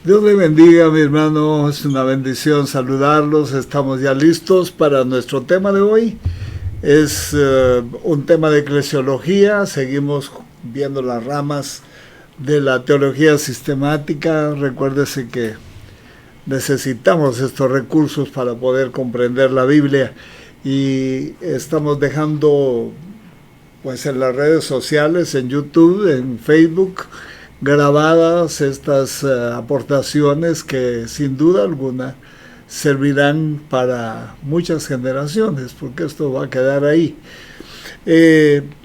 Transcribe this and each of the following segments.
Dios le bendiga, mi hermano. Es una bendición saludarlos. Estamos ya listos para nuestro tema de hoy. Es un tema de eclesiología. Seguimos viendo las ramas de la teología sistemática. Recuérdese que necesitamos estos recursos para poder comprender la Biblia. Y estamos dejando, pues, en las redes sociales, en YouTube, en Facebook, grabadas estas aportaciones que sin duda alguna servirán para muchas generaciones, porque esto va a quedar ahí.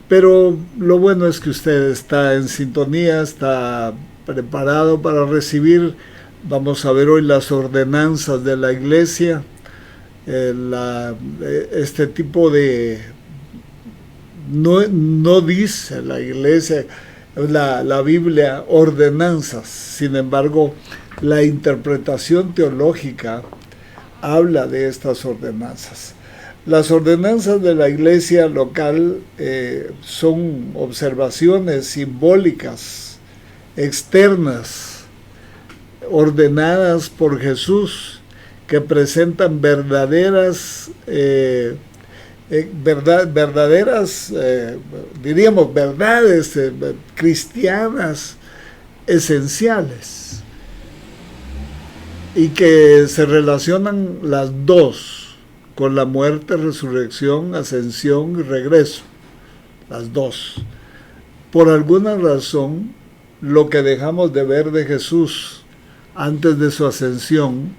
Pero lo bueno es que usted está en sintonía, está preparado para recibir. Vamos a ver hoy las ordenanzas de la iglesia, este tipo de... No dice la iglesia, la Biblia, ordenanzas. Sin embargo, la interpretación teológica habla de estas ordenanzas. Las ordenanzas de la iglesia local son observaciones simbólicas, externas, ordenadas por Jesús, que presentan diríamos, verdades cristianas esenciales, y que se relacionan las dos con la muerte, resurrección, ascensión y regreso. Las dos. Por alguna razón, lo que dejamos de ver de Jesús antes de su ascensión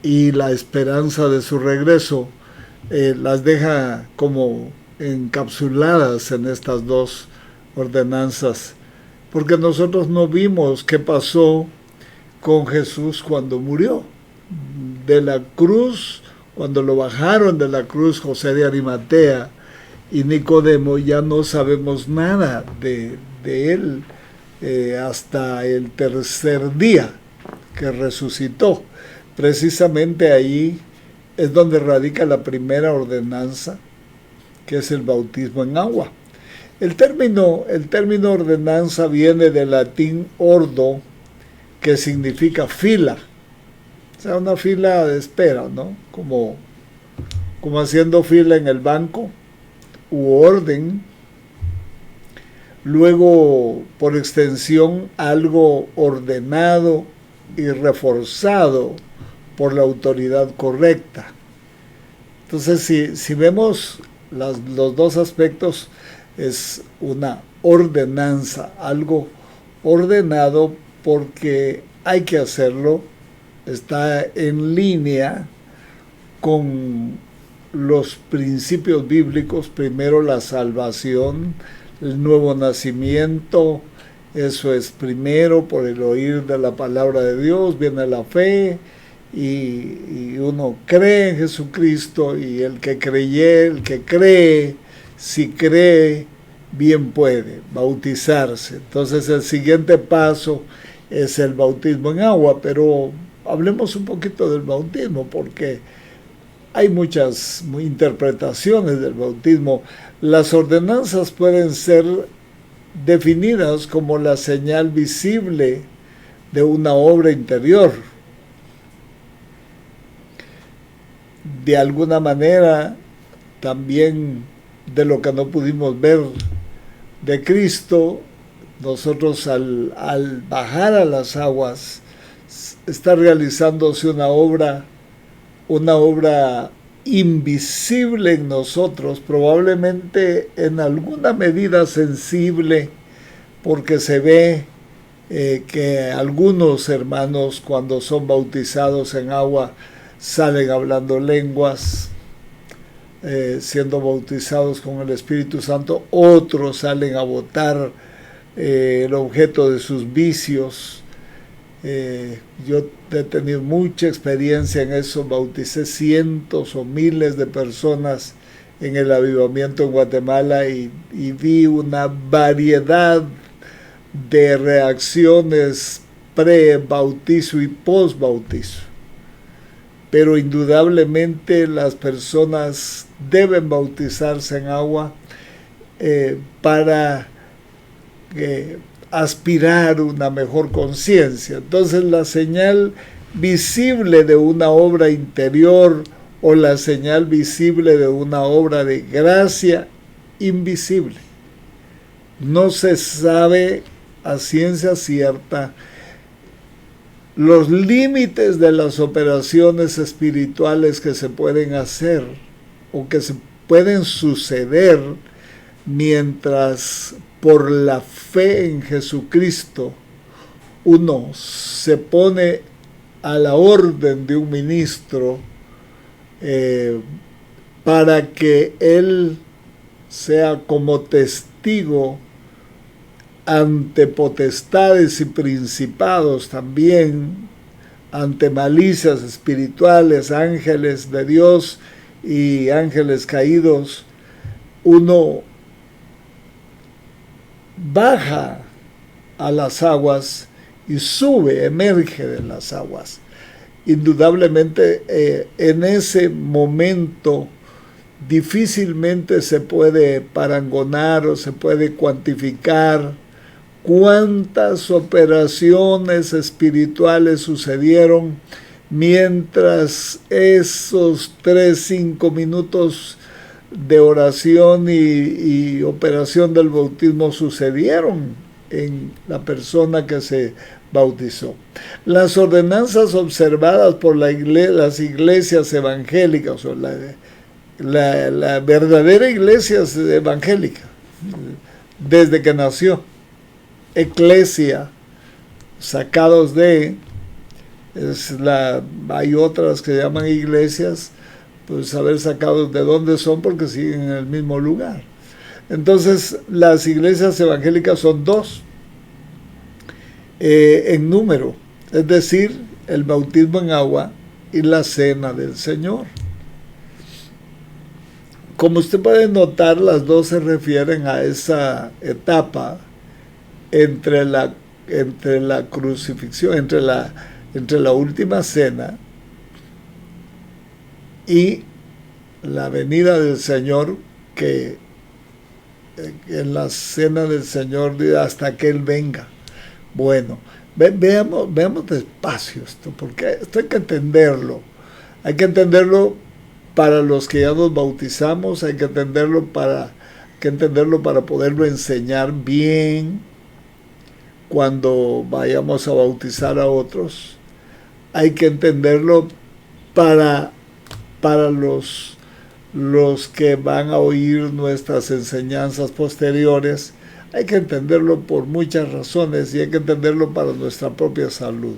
y la esperanza de su regreso, las deja como encapsuladas en estas dos ordenanzas, porque nosotros no vimos qué pasó con Jesús cuando murió. De la cruz, cuando lo bajaron de la cruz José de Arimatea y Nicodemo, ya no sabemos nada de él hasta el tercer día que resucitó. Precisamente ahí es donde radica la primera ordenanza, que es el bautismo en agua. El término ordenanza viene del latín ordo, que significa fila. O sea, una fila de espera, ¿no? Como haciendo fila en el banco, u orden. Luego, por extensión, algo ordenado y reforzado por la autoridad correcta. Entonces, si vemos los dos aspectos, es una ordenanza, algo ordenado porque hay que hacerlo, está en línea con los principios bíblicos. Primero la salvación, el nuevo nacimiento, eso es primero por el oír de la palabra de Dios, viene la fe, y uno cree en Jesucristo, y el que cree, si cree, bien puede bautizarse. Entonces el siguiente paso es el bautismo en agua, pero hablemos un poquito del bautismo, porque hay muchas interpretaciones del bautismo. Las ordenanzas pueden ser definidas como la señal visible de una obra interior. De alguna manera, también de lo que no pudimos ver de Cristo, nosotros al bajar a las aguas, está realizándose una obra invisible en nosotros, probablemente en alguna medida sensible, porque se ve que algunos hermanos, cuando son bautizados en agua, salen hablando lenguas, siendo bautizados con el Espíritu Santo. Otros salen a botar el objeto de sus vicios. Yo he tenido mucha experiencia en eso, bauticé cientos o miles de personas en el avivamiento en Guatemala, y vi una variedad de reacciones pre-bautizo y post-bautizo. Pero indudablemente las personas deben bautizarse en agua para aspirar una mejor conciencia. Entonces la señal visible de una obra interior o la señal visible de una obra de gracia invisible. No se sabe a ciencia cierta los límites de las operaciones espirituales que se pueden hacer o que se pueden suceder mientras por la fe en Jesucristo uno se pone a la orden de un ministro para que él sea como testigo ante potestades y principados también, ante malicias espirituales, ángeles de Dios y ángeles caídos. Uno baja a las aguas y sube, emerge de las aguas. Indudablemente en ese momento difícilmente se puede parangonar o se puede cuantificar cuántas operaciones espirituales sucedieron mientras esos 3-5 minutos de oración y operación del bautismo sucedieron en la persona que se bautizó. Las ordenanzas observadas por las iglesias evangélicas o la verdadera iglesia evangélica desde que nació, eclesia, sacados de, hay otras que llaman iglesias, pues saber sacados de dónde son porque siguen en el mismo lugar. Entonces las iglesias evangélicas son dos en número, es decir, el bautismo en agua y la cena del Señor. Como usted puede notar, las dos se refieren a esa etapa entre la crucifixión, entre la última cena y la venida del Señor, que en la cena del Señor hasta que Él venga. Bueno, veamos despacio esto, porque esto hay que entenderlo. Hay que entenderlo para los que ya nos bautizamos, hay que entenderlo para poderlo enseñar bien cuando vayamos a bautizar a otros. Hay que entenderlo para los que van a oír nuestras enseñanzas posteriores. Hay que entenderlo por muchas razones y hay que entenderlo para nuestra propia salud.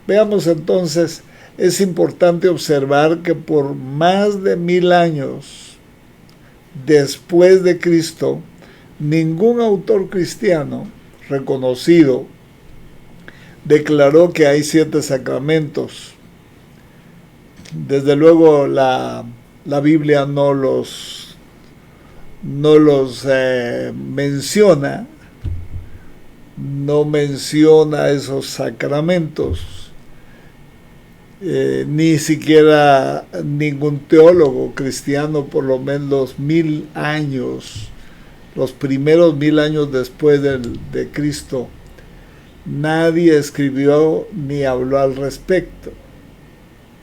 Veamos entonces, es importante observar que por más de 1000 años después de Cristo, ningún autor cristiano reconocido declaró que hay 7 sacramentos. Desde luego la Biblia no los menciona, no menciona esos sacramentos, ni siquiera ningún teólogo cristiano, por lo menos 1000 años, los primeros 1000 años después de Cristo, nadie escribió ni habló al respecto.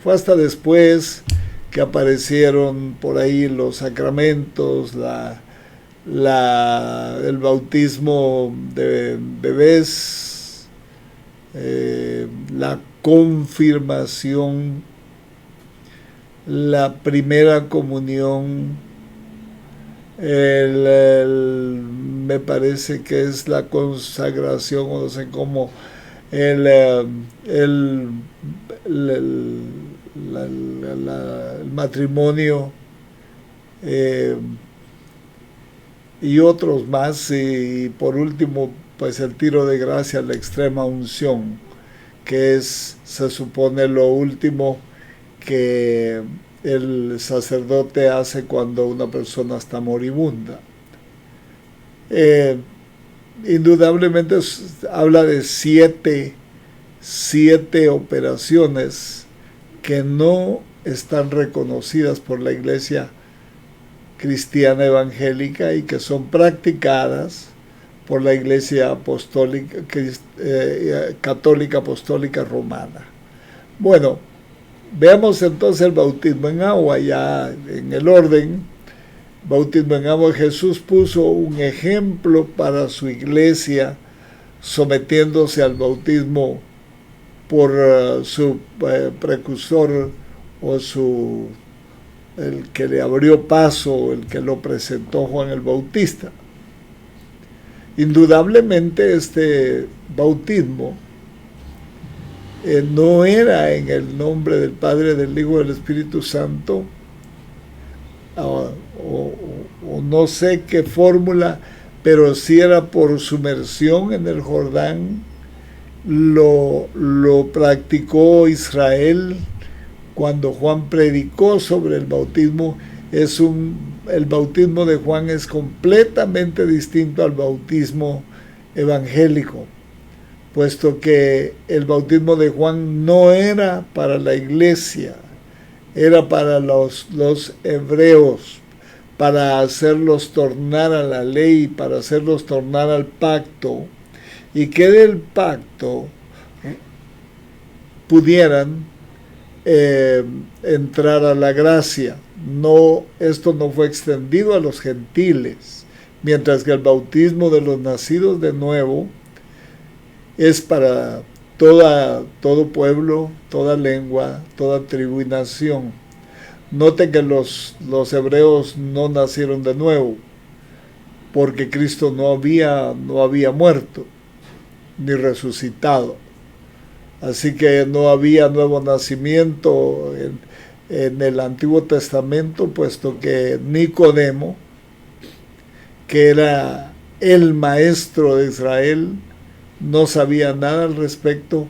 Fue hasta después que aparecieron por ahí los sacramentos, el bautismo de bebés, la confirmación, la primera comunión, me parece que es la consagración, o no sé cómo, el matrimonio, y otros más, y por último pues el tiro de gracia, la extrema unción, que se supone lo último que el sacerdote hace cuando una persona está moribunda. Indudablemente habla de siete operaciones que no están reconocidas por la Iglesia cristiana evangélica y que son practicadas por la Iglesia Apostólica, Católica Apostólica Romana. Bueno, veamos entonces el bautismo en agua, ya en el orden. Bautismo en agua, Jesús puso un ejemplo para su iglesia, sometiéndose al bautismo por su precursor o el que le abrió paso, el que lo presentó, Juan el Bautista. Indudablemente este bautismo no era en el nombre del Padre, del Hijo y del Espíritu Santo, o no sé qué fórmula, pero sí era por sumersión en el Jordán. Lo practicó Israel cuando Juan predicó sobre el bautismo. El bautismo de Juan es completamente distinto al bautismo evangélico, puesto que el bautismo de Juan no era para la iglesia, era para los hebreos, para hacerlos tornar a la ley, para hacerlos tornar al pacto, y que del pacto pudieran entrar a la gracia. No, esto no fue extendido a los gentiles, mientras que el bautismo de los nacidos de nuevo es para todo pueblo, toda lengua, toda tribu y nación. Note que los hebreos no nacieron de nuevo, porque Cristo no había muerto ni resucitado. Así que no había nuevo nacimiento en el Antiguo Testamento, puesto que Nicodemo, que era el maestro de Israel, no sabía nada al respecto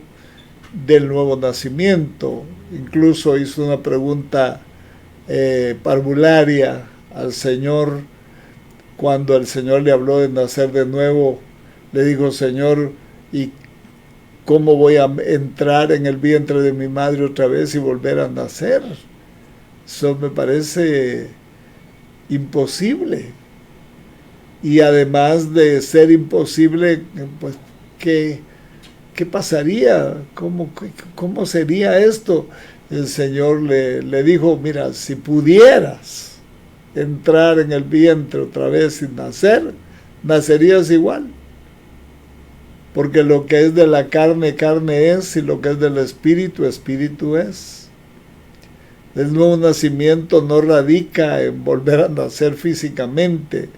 del nuevo nacimiento. Incluso hizo una pregunta parvularia al Señor. Cuando el Señor le habló de nacer de nuevo, le dijo: Señor, ¿y cómo voy a entrar en el vientre de mi madre otra vez y volver a nacer? Eso me parece imposible. Y además de ser imposible, pues, ¿qué pasaría? ¿Cómo sería esto? El Señor le dijo: mira, si pudieras entrar en el vientre otra vez sin nacer, nacerías igual. Porque lo que es de la carne, carne es, y lo que es del espíritu, espíritu es. El nuevo nacimiento no radica en volver a nacer físicamente,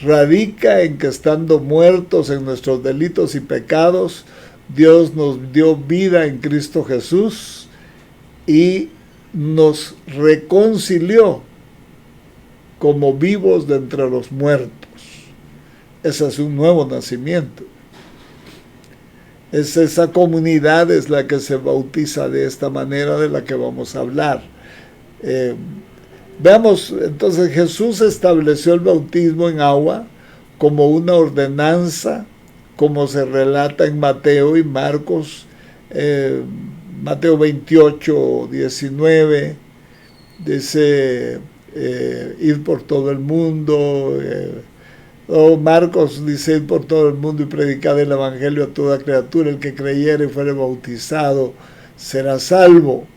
radica en que, estando muertos en nuestros delitos y pecados, Dios nos dio vida en Cristo Jesús y nos reconcilió como vivos de entre los muertos. Ese es un nuevo nacimiento. Esa comunidad es la que se bautiza de esta manera de la que vamos a hablar. Veamos, entonces, Jesús estableció el bautismo en agua como una ordenanza, como se relata en Mateo y Marcos. Mateo 28, 19, dice: ir por todo el mundo. Marcos dice: ir por todo el mundo y predicar el evangelio a toda criatura. El que creyere y fuere bautizado será salvo,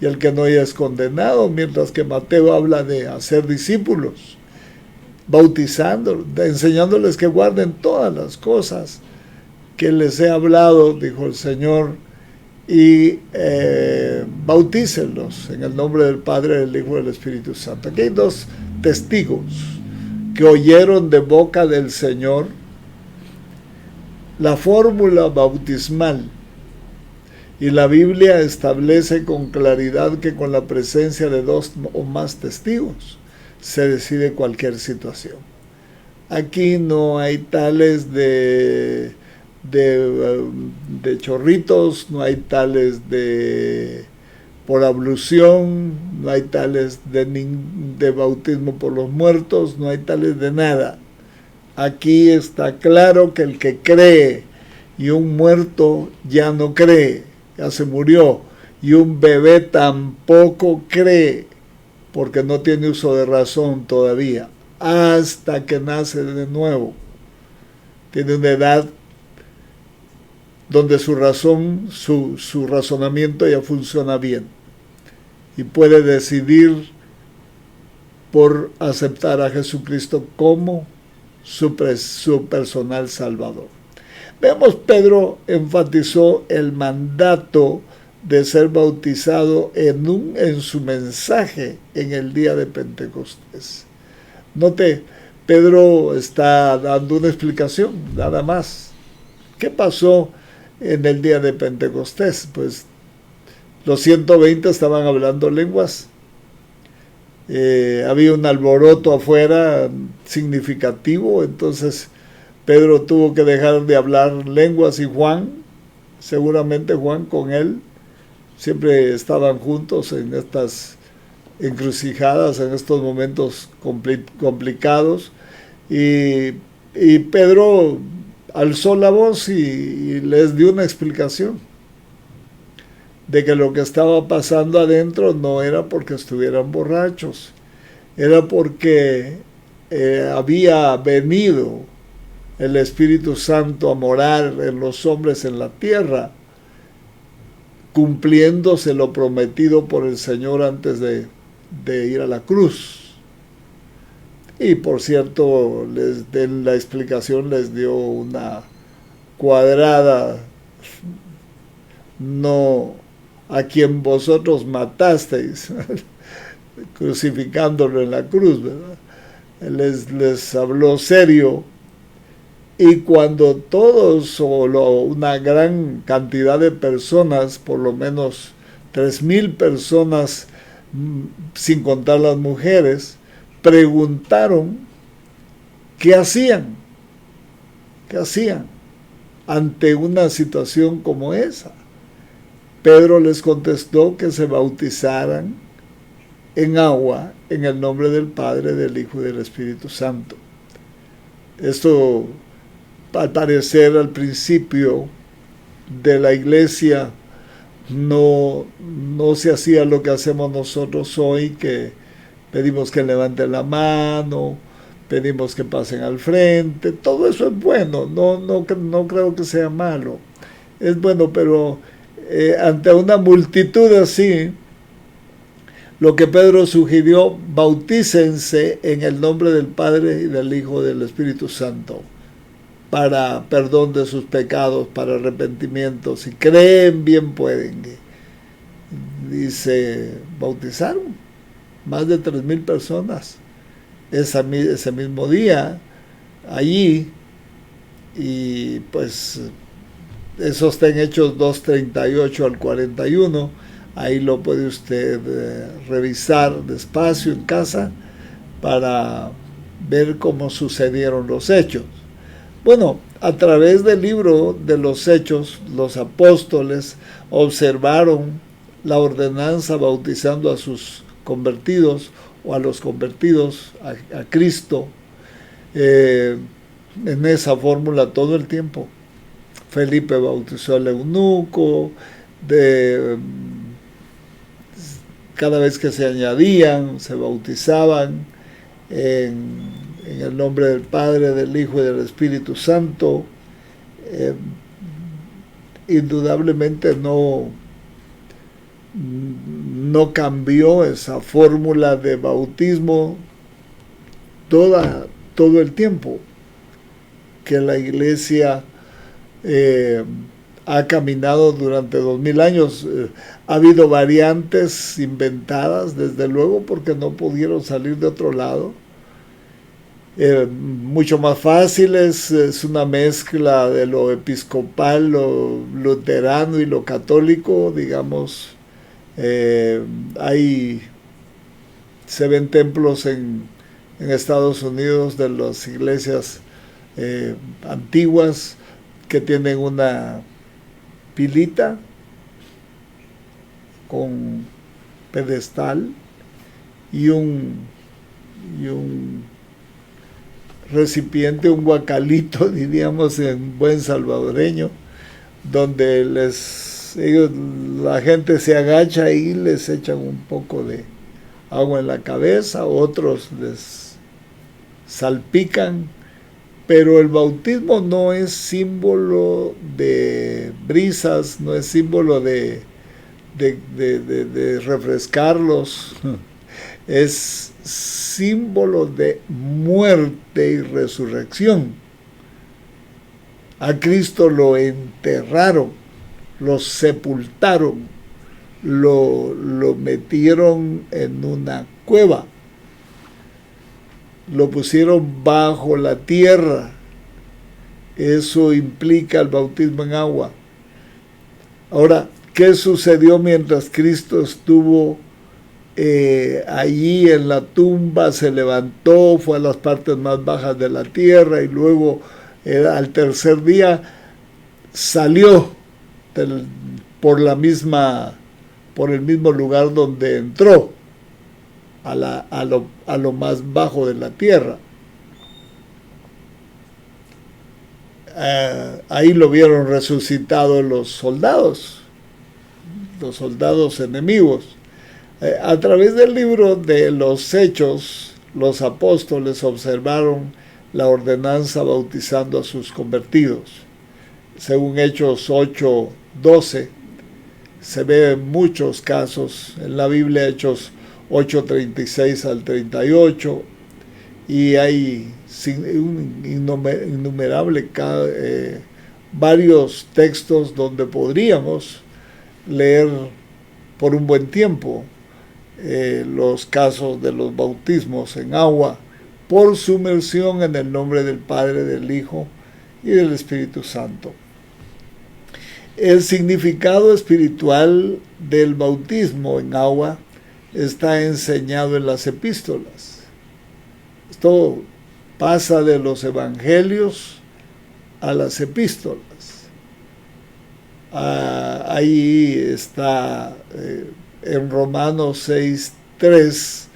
y el que no haya es condenado. Mientras que Mateo habla de hacer discípulos, bautizándolos, enseñándoles que guarden todas las cosas que les he hablado, dijo el Señor, y bautícenlos en el nombre del Padre, del Hijo y del Espíritu Santo. Aquí hay dos testigos que oyeron de boca del Señor la fórmula bautismal, y la Biblia establece con claridad que con la presencia de dos o más testigos se decide cualquier situación. Aquí no hay tales de chorritos, no hay tales de por ablución, no hay tales de bautismo por los muertos, no hay tales de nada. Aquí está claro que el que cree y un muerto ya no cree, ya se murió, y un bebé tampoco cree, porque no tiene uso de razón todavía, hasta que nace de nuevo. tiene una edad donde su razón, su razonamiento ya funciona bien y puede decidir por aceptar a Jesucristo como su personal Salvador. Vemos, Pedro enfatizó el mandato de ser bautizado en su mensaje en el día de Pentecostés. Note, Pedro está dando una explicación, nada más. ¿Qué pasó en el día de Pentecostés? Pues los 120 estaban hablando lenguas. Había un alboroto afuera significativo, entonces Pedro tuvo que dejar de hablar lenguas y seguramente Juan con él, siempre estaban juntos en estas encrucijadas, en estos momentos complicados, y Pedro alzó la voz y les dio una explicación de que lo que estaba pasando adentro no era porque estuvieran borrachos, era porque había venido el Espíritu Santo a morar en los hombres en la tierra, cumpliéndose lo prometido por el Señor antes de ir a la cruz. Y por cierto, en la explicación les dio una cuadrada: no a quien vosotros matasteis, crucificándolo en la cruz, ¿verdad? Les habló serio, y cuando todos, una gran cantidad de personas, por lo menos 3,000 personas, sin contar las mujeres, preguntaron qué hacían ante una situación como esa. Pedro les contestó que se bautizaran en agua en el nombre del Padre, del Hijo y del Espíritu Santo. Esto, al parecer, al principio de la iglesia no se hacía lo que hacemos nosotros hoy, que pedimos que levanten la mano, pedimos que pasen al frente. Todo eso es bueno, no creo que sea malo, es bueno, pero ante una multitud así, lo que Pedro sugirió: bautícense en el nombre del Padre y del Hijo y del Espíritu Santo para perdón de sus pecados, para arrepentimiento. Si creen, bien pueden. Dice, bautizaron más de 3,000 personas ese mismo día allí, y pues eso está en Hechos 2:38 al 41. Ahí lo puede usted revisar despacio en casa para ver cómo sucedieron los hechos. Bueno, a través del libro de los Hechos, los apóstoles observaron la ordenanza bautizando a sus convertidos, o a los convertidos a Cristo, en esa fórmula todo el tiempo. Felipe bautizó al eunuco, cada vez que se añadían, se bautizaban en el nombre del Padre, del Hijo y del Espíritu Santo. Indudablemente no cambió esa fórmula de bautismo todo el tiempo que la iglesia ha caminado durante 2000 años. Ha habido variantes inventadas, desde luego, porque no pudieron salir de otro lado. Mucho más fáciles, es una mezcla de lo episcopal, lo luterano y lo católico, digamos. Se ven templos en Estados Unidos de las iglesias antiguas que tienen una pilita con pedestal y un recipiente, un guacalito, diríamos en buen salvadoreño, donde la gente se agacha y les echan un poco de agua en la cabeza, otros les salpican Pero el bautismo no es símbolo de brisas, no es símbolo de refrescarlos, es símbolo de muerte y resurrección. A Cristo lo enterraron, lo sepultaron, lo metieron en una cueva, lo pusieron bajo la tierra. Eso implica el bautismo en agua. Ahora, ¿qué sucedió mientras Cristo estuvo allí en la tumba? Se levantó, fue a las partes más bajas de la tierra y luego al tercer día salió por el mismo lugar donde entró, a lo más bajo de la tierra. Ahí lo vieron resucitado los soldados enemigos. A través del libro de los Hechos, los apóstoles observaron la ordenanza bautizando a sus convertidos. Según Hechos 8:12, se ve en muchos casos en la Biblia, Hechos 8:36 al 38, y hay un innumerable varios textos donde podríamos leer por un buen tiempo los casos de los bautismos en agua por sumersión en el nombre del Padre, del Hijo y del Espíritu Santo. El significado espiritual del bautismo en agua está enseñado en las epístolas. Esto pasa de los evangelios a las epístolas. Ahí está en Romanos 6:3,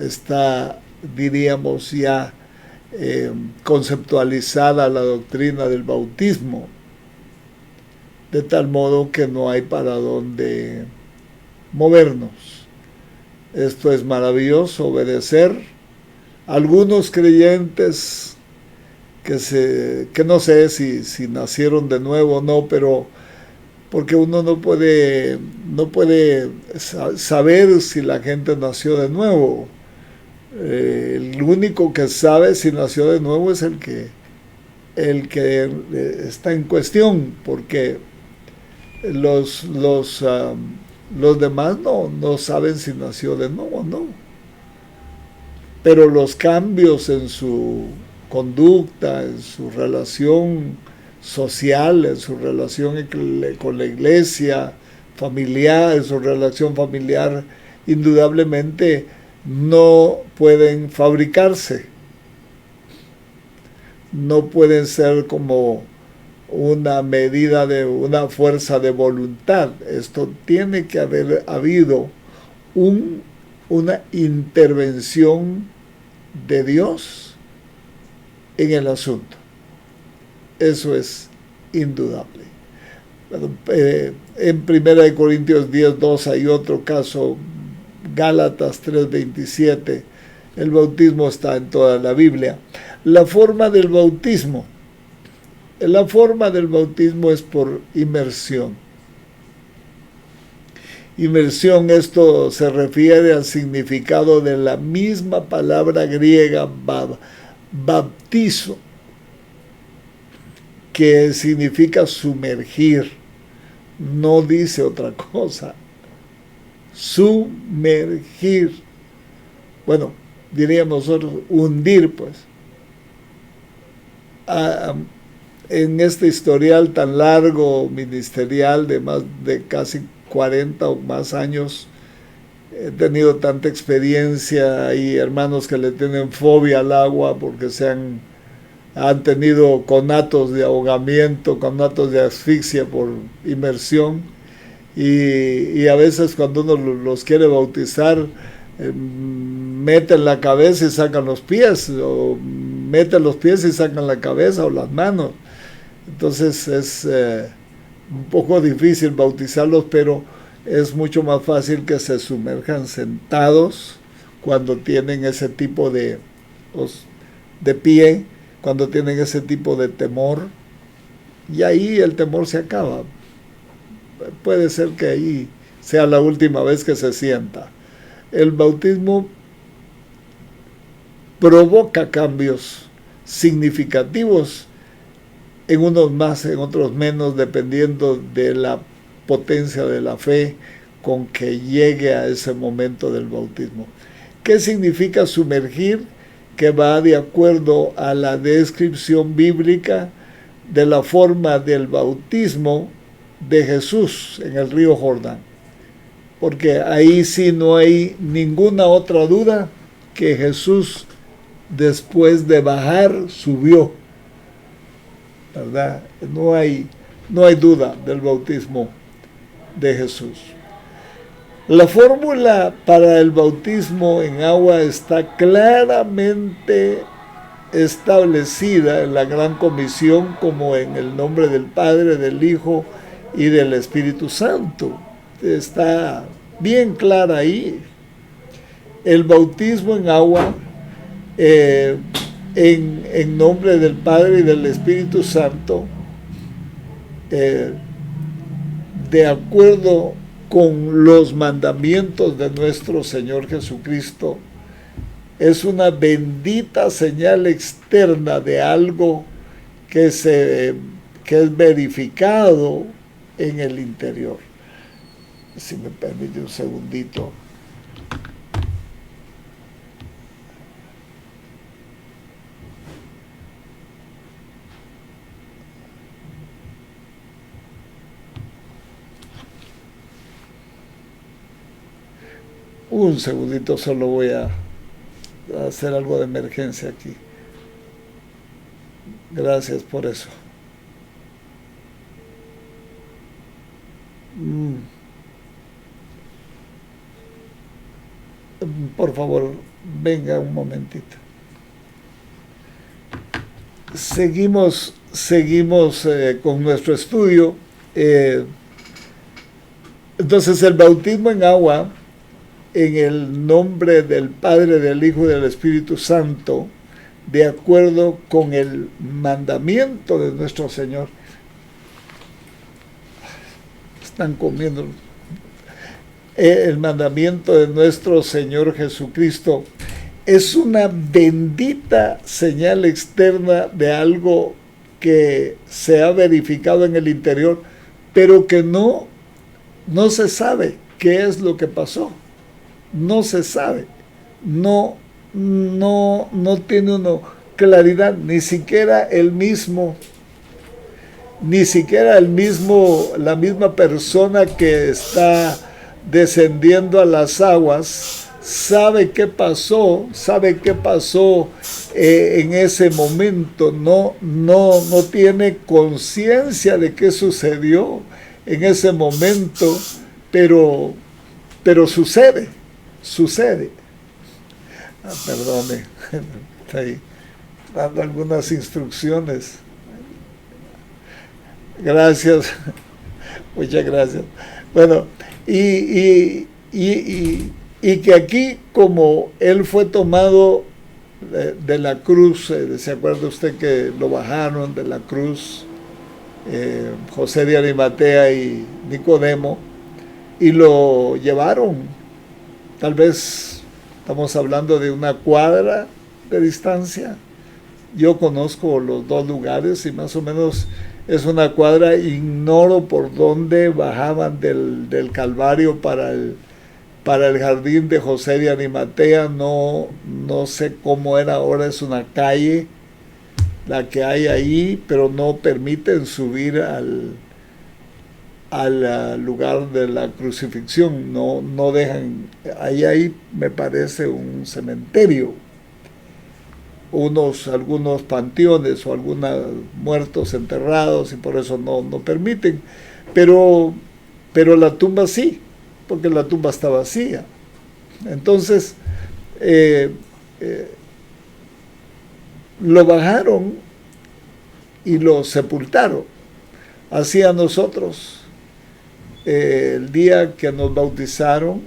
está, diríamos ya, conceptualizada la doctrina del bautismo, de tal modo que no hay para dónde movernos. Esto es maravilloso, obedecer. Algunos creyentes que no sé si nacieron de nuevo o no, pero porque uno no puede saber si la gente nació de nuevo. El único que sabe si nació de nuevo es el que está en cuestión, porque los demás no saben si nació de nuevo o no. Pero los cambios en su conducta, en su relación social, en su relación con la iglesia familiar, en su relación familiar, indudablemente no pueden fabricarse, no pueden ser como una medida de una fuerza de voluntad. Esto tiene que haber habido una intervención de Dios en el asunto. Eso es indudable. En 1 Corintios 10:2 hay otro caso, Gálatas 3:27. El bautismo está en toda la Biblia. La forma del bautismo es por inmersión. Inmersión, esto se refiere al significado de la misma palabra griega baptizo, que significa sumergir, no dice otra cosa. Sumergir, bueno, diríamos nosotros, hundir, pues. En este historial tan largo ministerial de más de casi 40 o más años, he tenido tanta experiencia. Hay hermanos que le tienen fobia al agua porque han tenido conatos de ahogamiento, conatos de asfixia por inmersión, y a veces cuando uno los quiere bautizar, meten la cabeza y sacan los pies, o meten los pies y sacan la cabeza o las manos. Entonces es un poco difícil bautizarlos, pero es mucho más fácil que se sumerjan sentados cuando tienen ese tipo de pie, cuando tienen ese tipo de temor, y ahí el temor se acaba. Puede ser que ahí sea la última vez que se sienta. El bautismo provoca cambios significativos, en unos más, en otros menos, dependiendo de la potencia de la fe con que llegue a ese momento del bautismo. ¿Qué significa sumergir? Que va de acuerdo a la descripción bíblica de la forma del bautismo de Jesús en el río Jordán. Porque ahí sí no hay ninguna otra duda que Jesús, después de bajar, subió, ¿verdad? No hay duda del bautismo de Jesús. La fórmula para el bautismo en agua está claramente establecida en la Gran Comisión, como en el nombre del Padre, del Hijo y del Espíritu Santo. Está bien clara ahí. El bautismo en agua, en nombre del Padre y del Espíritu Santo, de acuerdo con los mandamientos de nuestro Señor Jesucristo, es una bendita señal externa de algo que es verificado en el interior. Si me permite un segundito. Un segundito, solo voy a hacer algo de emergencia aquí. Gracias por eso. Por favor, venga un momentito. Seguimos con nuestro estudio. Entonces, el bautismo en agua, en el nombre del Padre, del Hijo y del Espíritu Santo, de acuerdo con el mandamiento de nuestro Señor. Están comiendo. El mandamiento de nuestro Señor Jesucristo es una bendita señal externa de algo que se ha verificado en el interior, pero que no se sabe qué es lo que pasó. No se sabe, no tiene uno claridad, ni siquiera la misma persona que está descendiendo a las aguas sabe qué pasó en ese momento, no tiene conciencia de qué sucedió en ese momento, pero sucede. Perdone, estoy dando algunas instrucciones. Gracias, muchas gracias. Bueno, y que aquí, como él fue tomado de la cruz, ¿se acuerda usted que lo bajaron de la cruz? José de Arimatea y Nicodemo, y lo llevaron. Tal vez estamos hablando de una cuadra de distancia. Yo conozco los dos lugares y más o menos es una cuadra. Ignoro por dónde bajaban del Calvario para el jardín de José de Arimatea. No sé cómo era ahora, es una calle la que hay ahí, pero no permiten subir al lugar de la crucifixión, no dejan. Ahí me parece un cementerio, algunos panteones o algunos muertos enterrados, y por eso no permiten, pero la tumba sí, porque la tumba está vacía. Entonces lo bajaron y lo sepultaron. Así a nosotros, el día que nos bautizaron,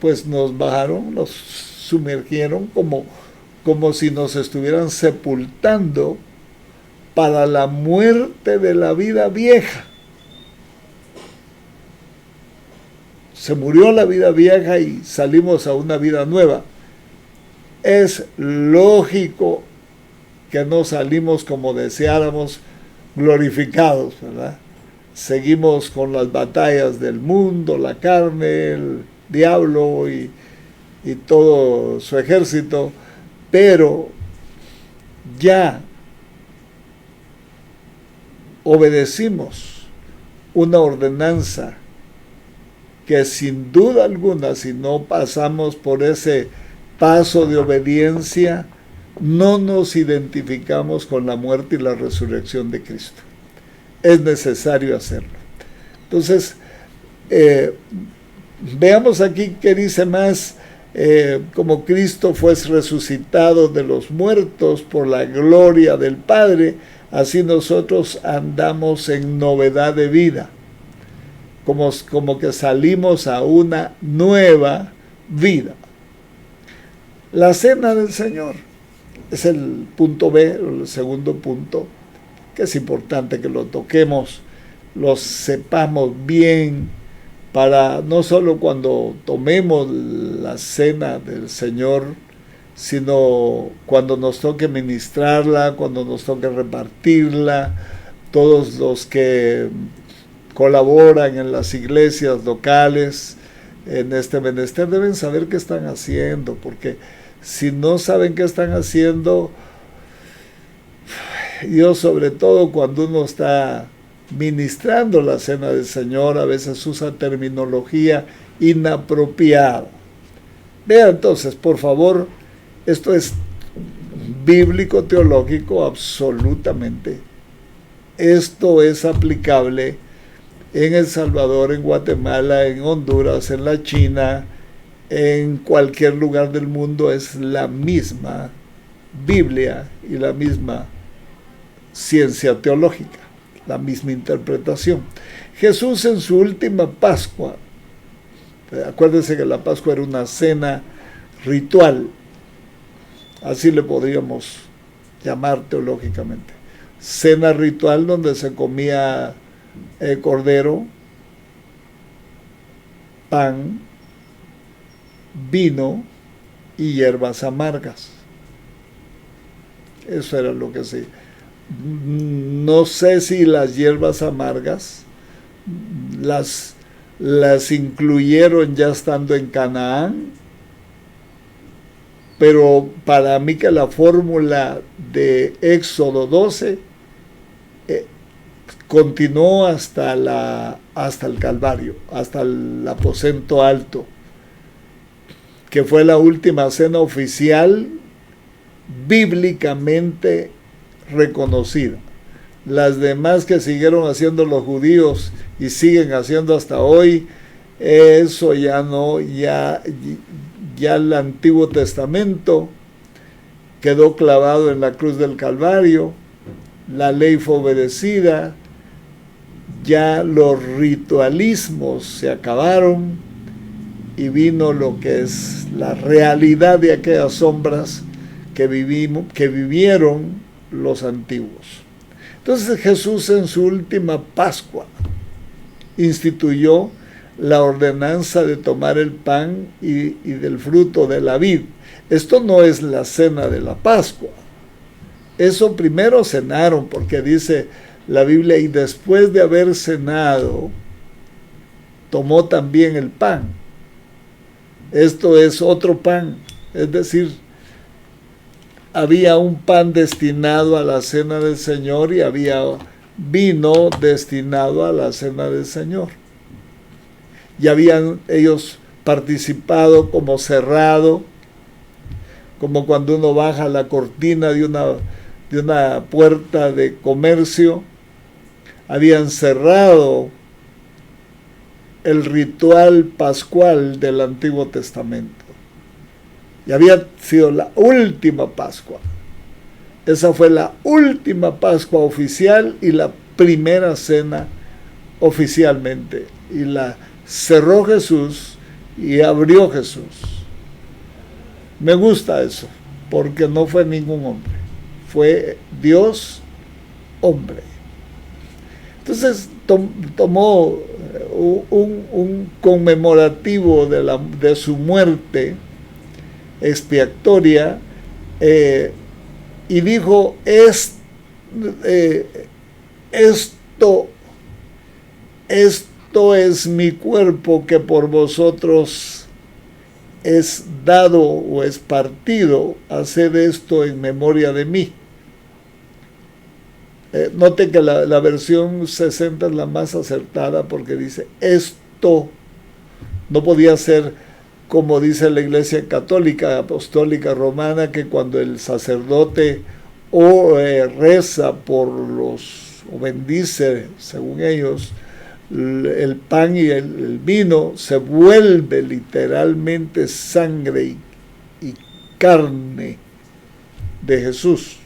pues nos bajaron, nos sumergieron como como si nos estuvieran sepultando para la muerte de la vida vieja. Se murió la vida vieja y salimos a una vida nueva. Es lógico que no salimos como deseáramos, glorificados, ¿verdad? Seguimos con las batallas del mundo, la carne, el diablo y todo su ejército, pero ya obedecimos una ordenanza que sin duda alguna, si no pasamos por ese paso de obediencia, no nos identificamos con la muerte y la resurrección de Cristo. Es necesario hacerlo. Entonces, veamos aquí qué dice más. Como Cristo fue resucitado de los muertos por la gloria del Padre, así nosotros andamos en novedad de vida. Como que salimos a una nueva vida. La cena del Señor es el punto B, el segundo punto, que es importante que lo toquemos, lo sepamos bien, para no solo cuando tomemos la cena del Señor, sino cuando nos toque ministrarla, cuando nos toque repartirla. Todos los que colaboran en las iglesias locales en este menester deben saber qué están haciendo, porque si no saben qué están haciendo, yo sobre todo cuando uno está ministrando la cena del Señor, a veces usa terminología inapropiada. Vea entonces, por favor, esto es bíblico, teológico, absolutamente. Esto es aplicable en El Salvador, en Guatemala, en Honduras, en la China, en cualquier lugar del mundo. Es la misma Biblia y la misma ciencia teológica, la misma interpretación. Jesús en su última Pascua, acuérdense que la Pascua era una cena ritual, así le podríamos llamar teológicamente, cena ritual donde se comía cordero, pan, vino y hierbas amargas. Eso era lo que sí. No sé si las hierbas amargas las incluyeron ya estando en Canaán, pero para mí que la fórmula de Éxodo 12 continuó hasta el Calvario, hasta el aposento alto, que fue la última cena oficial bíblicamente reconocida. Las demás que siguieron haciendo los judíos y siguen haciendo hasta hoy, eso ya no, ya el Antiguo Testamento quedó clavado en la cruz del Calvario, la ley fue obedecida, ya los ritualismos se acabaron y vino lo que es la realidad de aquellas sombras que vivieron los antiguos. Entonces Jesús en su última Pascua instituyó la ordenanza de tomar el pan y del fruto de la vid. Esto no es la cena de la Pascua. Eso primero cenaron, porque dice la Biblia, y después de haber cenado, tomó también el pan. Esto es otro pan, es decir, había un pan destinado a la cena del Señor y había vino destinado a la cena del Señor. Y habían ellos participado como cerrado, como cuando uno baja la cortina de una puerta de comercio. Habían cerrado el ritual pascual del Antiguo Testamento. Y había sido la última Pascua. Esa fue la última Pascua oficial y la primera cena oficialmente. Y la cerró Jesús y abrió Jesús. Me gusta eso. porque no fue ningún hombre, fue Dios hombre. Entonces tomó un conmemorativo de su muerte expiatoria, y dijo, esto es mi cuerpo que por vosotros es dado o es partido, haced esto en memoria de mí. Note que la versión 60 es la más acertada, porque dice esto. No podía ser como dice la Iglesia Católica Apostólica Romana, que cuando el sacerdote reza por los, o bendice, según ellos, el pan y el vino, se vuelve literalmente sangre y carne de Jesús.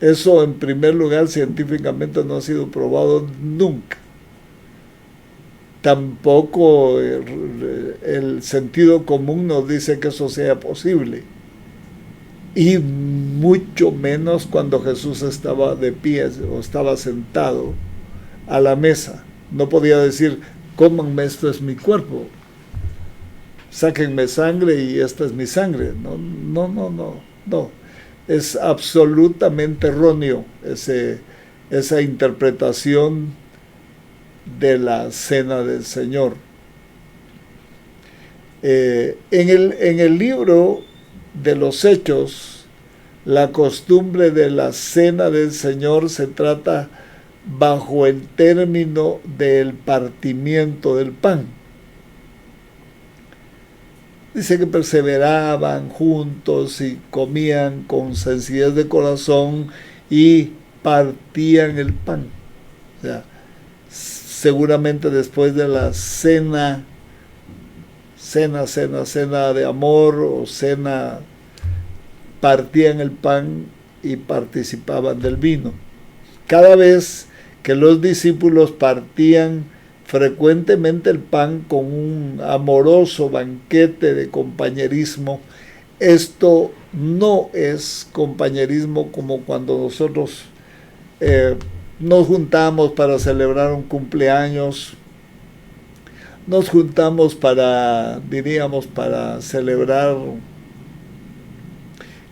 Eso, en primer lugar, científicamente no ha sido probado nunca. Tampoco el sentido común nos dice que eso sea posible. Y mucho menos cuando Jesús estaba de pie o estaba sentado a la mesa. No podía decir, cómanme, esto es mi cuerpo. Sáquenme sangre y esta es mi sangre. No. Es absolutamente erróneo esa interpretación de la cena del Señor. En el libro de los Hechos, la costumbre de la cena del Señor se trata bajo el término del partimiento del pan. Dice que perseveraban juntos y comían con sencillez de corazón y partían el pan. O sea, seguramente después de la cena de amor o cena, partían el pan y participaban del vino. Cada vez que los discípulos partían frecuentemente el pan con un amoroso banquete de compañerismo, esto no es compañerismo como cuando nosotros nos juntamos para celebrar un cumpleaños, nos juntamos para celebrar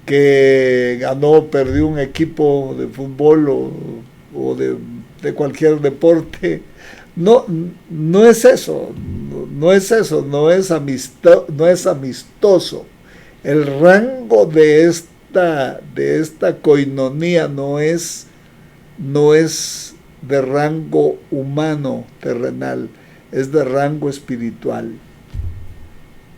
que ganó o perdió un equipo de fútbol o de cualquier deporte. No es eso, no es amistoso. El rango de esta coinonía no es de rango humano, terrenal, es de rango espiritual.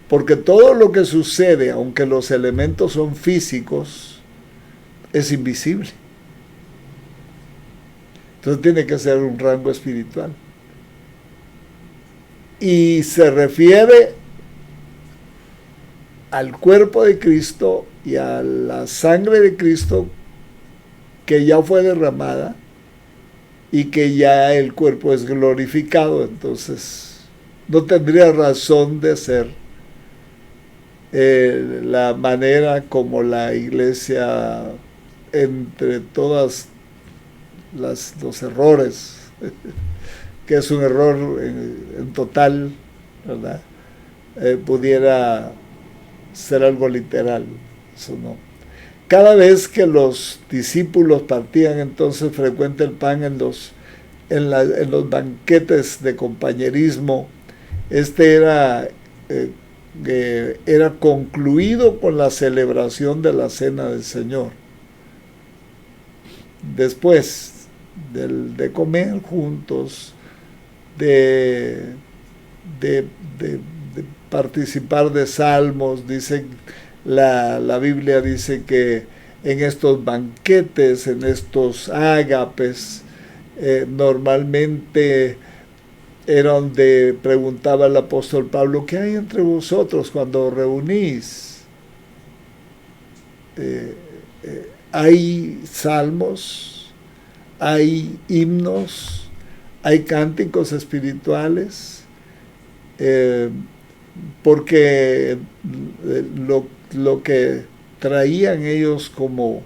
Porque todo lo que sucede, aunque los elementos son físicos, es invisible. Entonces tiene que ser un rango espiritual. Y se refiere al cuerpo de Cristo y a la sangre de Cristo que ya fue derramada y que ya el cuerpo es glorificado. Entonces no tendría razón de ser la manera como la Iglesia, entre todas los errores, que es un error en total, ¿verdad? Pudiera ser algo literal. Eso no. Cada vez que los discípulos partían entonces frecuente el pan en los banquetes de compañerismo, era concluido con la celebración de la cena del Señor. Después de comer juntos, de participar de salmos, dice la Biblia, dice que en estos banquetes, en estos ágapes, normalmente era donde preguntaba el apóstol Pablo, ¿qué hay entre vosotros cuando reunís? Hay salmos, hay himnos, hay cánticos espirituales, porque lo que traían ellos como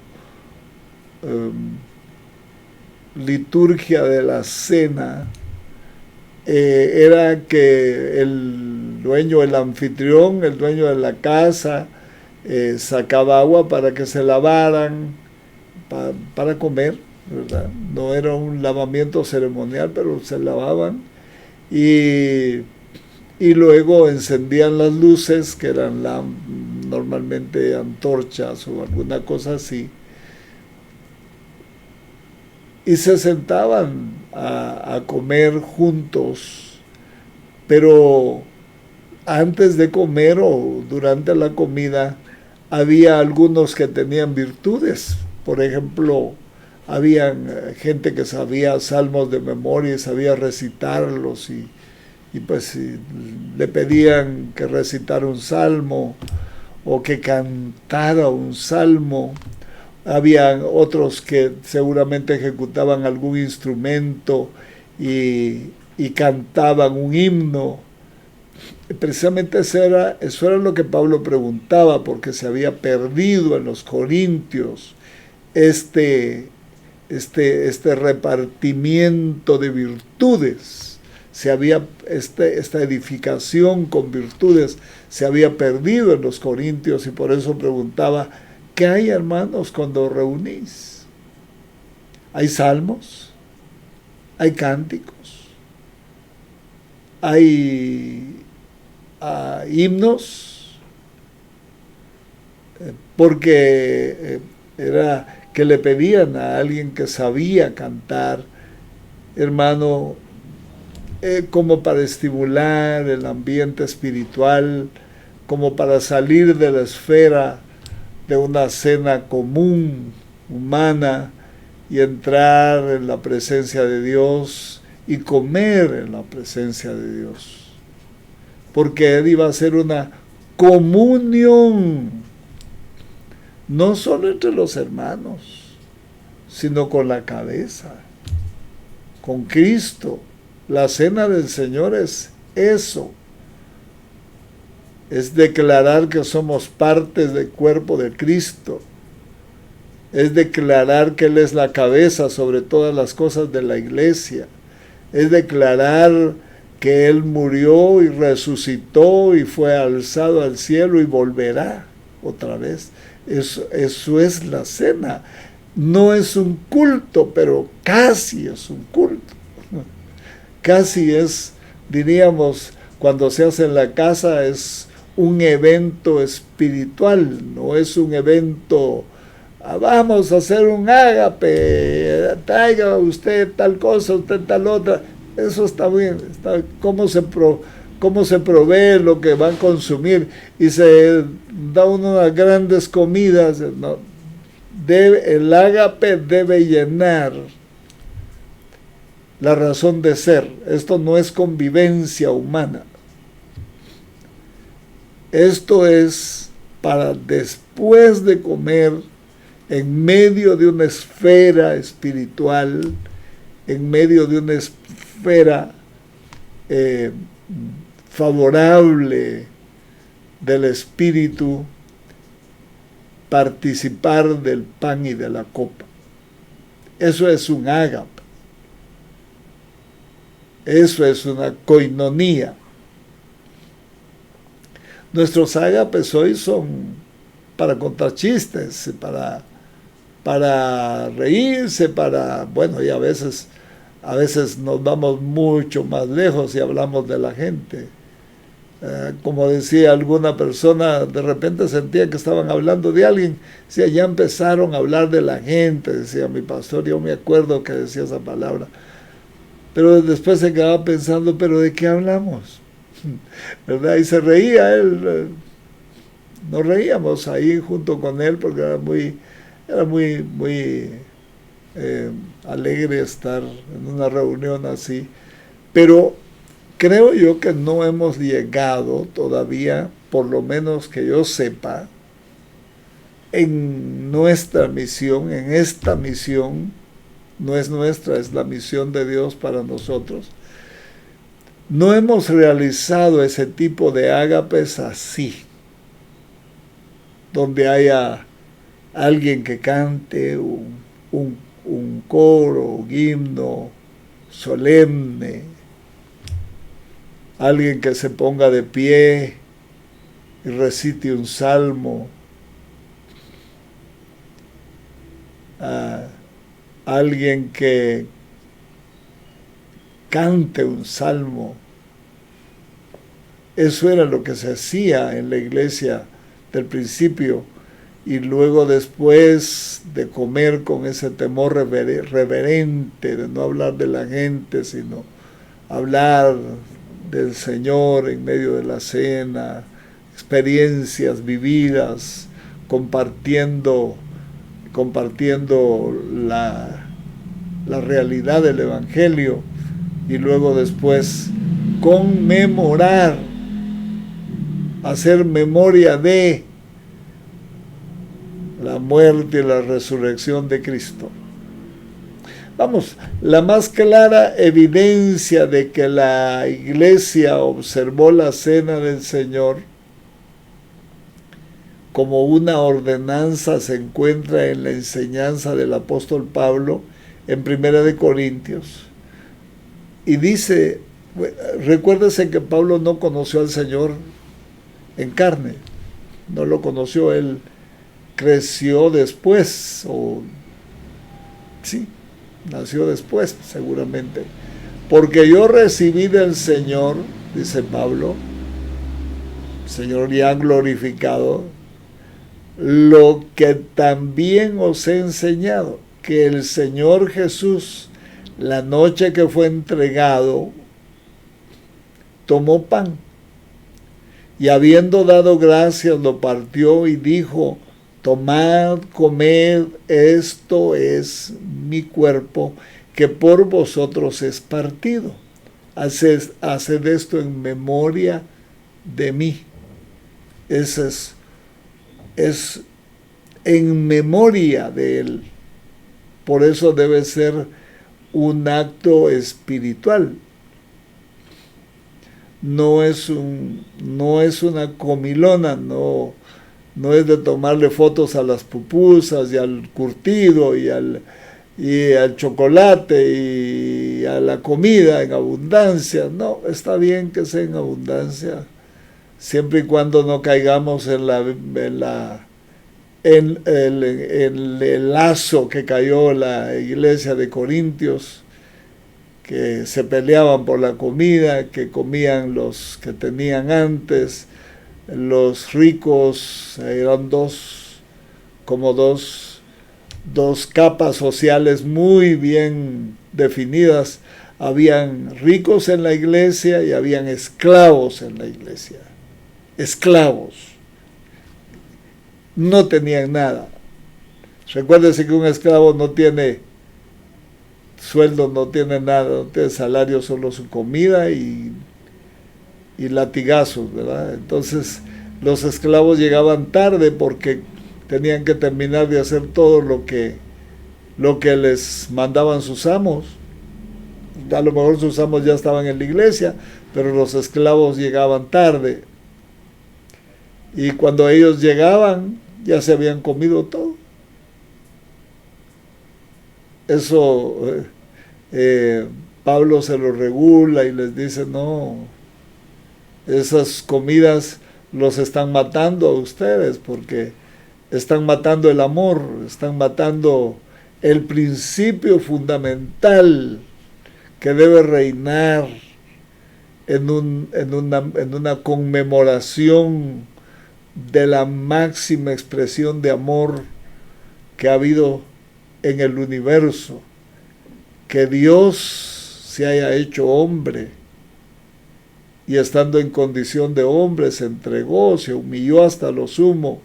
liturgia de la cena era que el dueño, el anfitrión, el dueño de la casa, sacaba agua para que se lavaran, para comer, ¿verdad? No era un lavamiento ceremonial, pero se lavaban y luego encendían las luces, que eran normalmente antorchas o alguna cosa así, y se sentaban a comer juntos, pero antes de comer o durante la comida había algunos que tenían virtudes. Por ejemplo, habían gente que sabía salmos de memoria y sabía recitarlos y pues le pedían que recitara un salmo o que cantara un salmo. Habían otros que seguramente ejecutaban algún instrumento y cantaban un himno. Precisamente eso era lo que Pablo preguntaba, porque se había perdido en los corintios este repartimiento de virtudes. Esta edificación con virtudes se había perdido en los corintios, y por eso preguntaba: ¿qué hay, hermanos, cuando reunís? ¿Hay salmos? ¿Hay cánticos? ¿Hay himnos? Porque era que le pedían a alguien que sabía cantar, hermano, como para estimular el ambiente espiritual, como para salir de la esfera de una cena común, humana, y entrar en la presencia de Dios y comer en la presencia de Dios. Porque él iba a ser una comunión, no solo entre los hermanos, sino con la cabeza, con Cristo. La cena del Señor es eso. Es declarar que somos partes del cuerpo de Cristo. Es declarar que Él es la cabeza sobre todas las cosas de la iglesia. Es declarar que Él murió y resucitó y fue alzado al cielo y volverá otra vez. Eso es la cena. No es un culto, pero casi es un culto. Casi es, diríamos, cuando se hace en la casa, es un evento espiritual, no es un evento, vamos a hacer un ágape, traiga usted tal cosa, usted tal otra. Eso está bien, cómo se provee lo que va a consumir y se da unas grandes comidas. No, el ágape debe llenar la razón de ser. Esto no es convivencia humana. Esto es para después de comer, en medio de una esfera espiritual, en medio de una esfera favorable del espíritu, participar del pan y de la copa. Eso es un ágape. Eso es una coinonía. Nuestros ágapes hoy son para contar chistes, para reírse, bueno, y a veces nos vamos mucho más lejos y hablamos de la gente. Como decía alguna persona, de repente sentía que estaban hablando de alguien, decía, ya empezaron a hablar de la gente, decía mi pastor, yo me acuerdo que decía esa palabra. Pero después se quedaba pensando, ¿pero de qué hablamos? ¿Verdad? Y se reía él. Nos reíamos ahí junto con él porque era muy alegre estar en una reunión así. Pero creo yo que no hemos llegado todavía, por lo menos que yo sepa, en nuestra misión, en esta misión. No es nuestra, es la misión de Dios para nosotros. No hemos realizado ese tipo de ágapes así. donde haya alguien que cante un coro, un himno solemne, alguien que se ponga de pie y recite un salmo, alguien que cante un salmo. Eso era lo que se hacía en la iglesia del principio, y luego después de comer con ese temor reverente, de no hablar de la gente, sino hablar del Señor en medio de la cena, experiencias vividas, compartiendo la realidad del Evangelio, y luego después conmemorar, hacer memoria de la muerte y la resurrección de Cristo. Vamos, la más clara evidencia de que la iglesia observó la cena del Señor como una ordenanza se encuentra en la enseñanza del apóstol Pablo en 1 Corintios. Y dice, recuérdese que Pablo no conoció al Señor en carne, no lo conoció, él creció después, nació después seguramente. Porque yo recibí del Señor, dice Pablo, Señor ya glorificado, lo que también os he enseñado, que el Señor Jesús, la noche que fue entregado, tomó pan, y habiendo dado gracias, lo partió y dijo: tomad, comed, esto es mi cuerpo, que por vosotros es partido. Haced esto en memoria de mí. Ese es en memoria de Él. Por eso debe ser un acto espiritual. No es una comilona, no es de tomarle fotos a las pupusas y al curtido y al chocolate y a la comida en abundancia. No, está bien que sea en abundancia, siempre y cuando no caigamos en el lazo que cayó la iglesia de Corintios, que se peleaban por la comida, que comían los que tenían antes. Los ricos eran dos capas sociales muy bien definidas. Habían ricos en la iglesia y habían esclavos en la iglesia. Esclavos. No tenían nada. Recuérdese que un esclavo no tiene sueldo, no tiene nada, no tiene salario, solo su comida y latigazos, ¿verdad? Entonces los esclavos llegaban tarde porque tenían que terminar de hacer todo lo que les mandaban sus amos. A lo mejor sus amos ya estaban en la iglesia, pero los esclavos llegaban tarde. Y cuando ellos llegaban, ya se habían comido todo. Eso Pablo se lo regula y les dice: no, esas comidas los están matando a ustedes, porque están matando el amor, están matando el principio fundamental que debe reinar en una conmemoración de la máxima expresión de amor que ha habido en el universo, que Dios se haya hecho hombre y estando en condición de hombre se entregó, se humilló hasta lo sumo,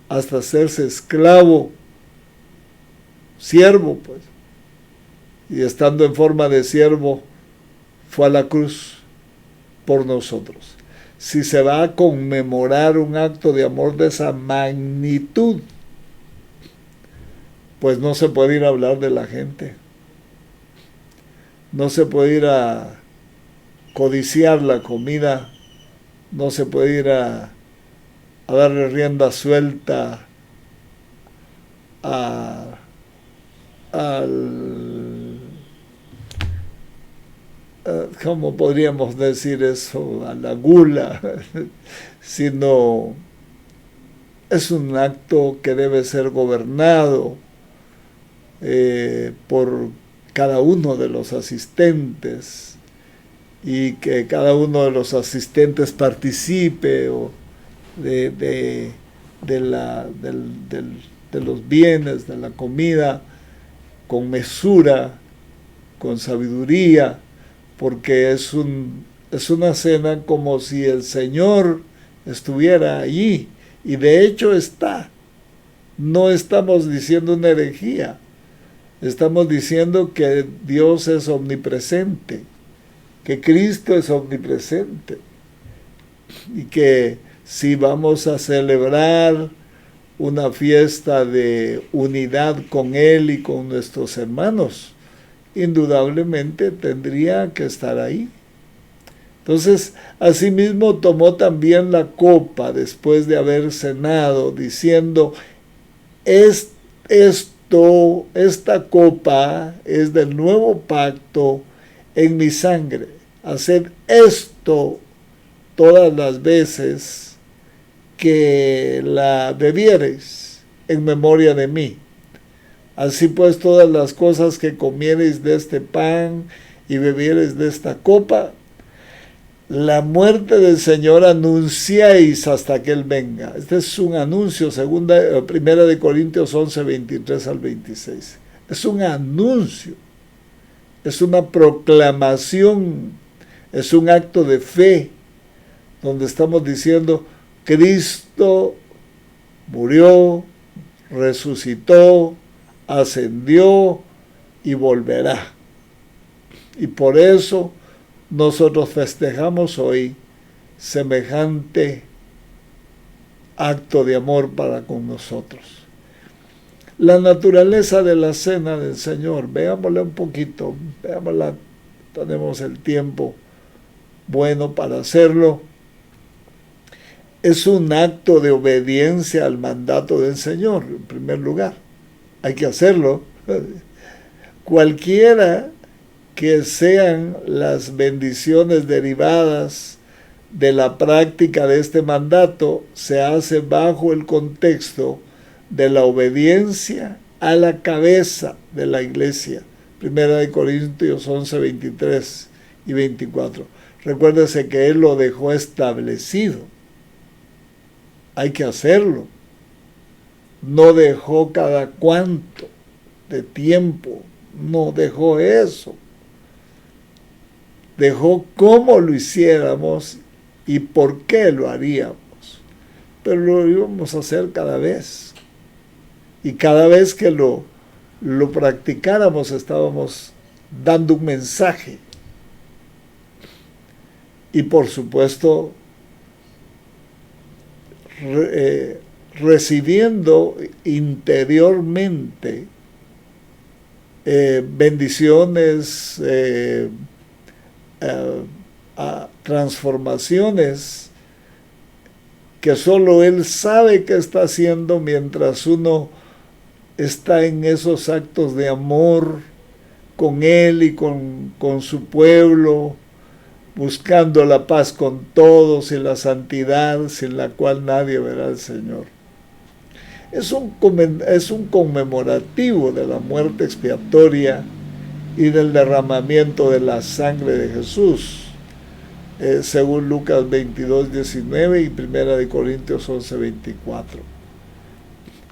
hasta hacerse esclavo, siervo, pues, y estando en forma de siervo fue a la cruz por nosotros. Si se va a conmemorar un acto de amor de esa magnitud, pues no se puede ir a hablar de la gente, no se puede ir a codiciar la comida, no se puede ir a a darle rienda suelta ¿cómo podríamos decir eso? A la gula, sino es un acto que debe ser gobernado por cada uno de los asistentes, y que cada uno de los asistentes participe de los bienes, de la comida, con mesura, con sabiduría, porque es una cena como si el Señor estuviera allí, y de hecho está. No estamos diciendo una herejía, estamos diciendo que Dios es omnipresente, que Cristo es omnipresente, y que si vamos a celebrar una fiesta de unidad con Él y con nuestros hermanos, indudablemente tendría que estar ahí. Entonces, asimismo tomó también la copa después de haber cenado, diciendo: esta copa es del nuevo pacto en mi sangre. Haced esto todas las veces que la bebiereis en memoria de mí. Así pues, todas las cosas que comiereis de este pan y bebiereis de esta copa, la muerte del Señor anunciáis hasta que Él venga. Este es un anuncio, primera de Corintios 11, 23 al 26. Es un anuncio, es una proclamación, es un acto de fe, donde estamos diciendo: Cristo murió, resucitó, ascendió y volverá. Y por eso nosotros festejamos hoy semejante acto de amor para con nosotros. La naturaleza de la cena del Señor, veámosla un poquito, veámosla, tenemos el tiempo bueno para hacerlo. Es un acto de obediencia al mandato del Señor, en primer lugar. Hay que hacerlo. Cualquiera que sean las bendiciones derivadas de la práctica de este mandato, se hace bajo el contexto de la obediencia a la cabeza de la iglesia. Primera de Corintios 11, 23 y 24. Recuérdese que Él lo dejó establecido. Hay que hacerlo. No dejó cada cuánto de tiempo, no dejó eso. Dejó cómo lo hiciéramos y por qué lo haríamos. Pero lo íbamos a hacer cada vez. Y cada vez que lo practicáramos, estábamos dando un mensaje. Y por supuesto, recibiendo interiormente bendiciones, transformaciones que solo Él sabe que está haciendo mientras uno está en esos actos de amor con Él y con su pueblo, buscando la paz con todos y la santidad sin la cual nadie verá al Señor. Es un conmemorativo de la muerte expiatoria y del derramamiento de la sangre de Jesús, según Lucas 22, 19 y Primera de Corintios 11, 24.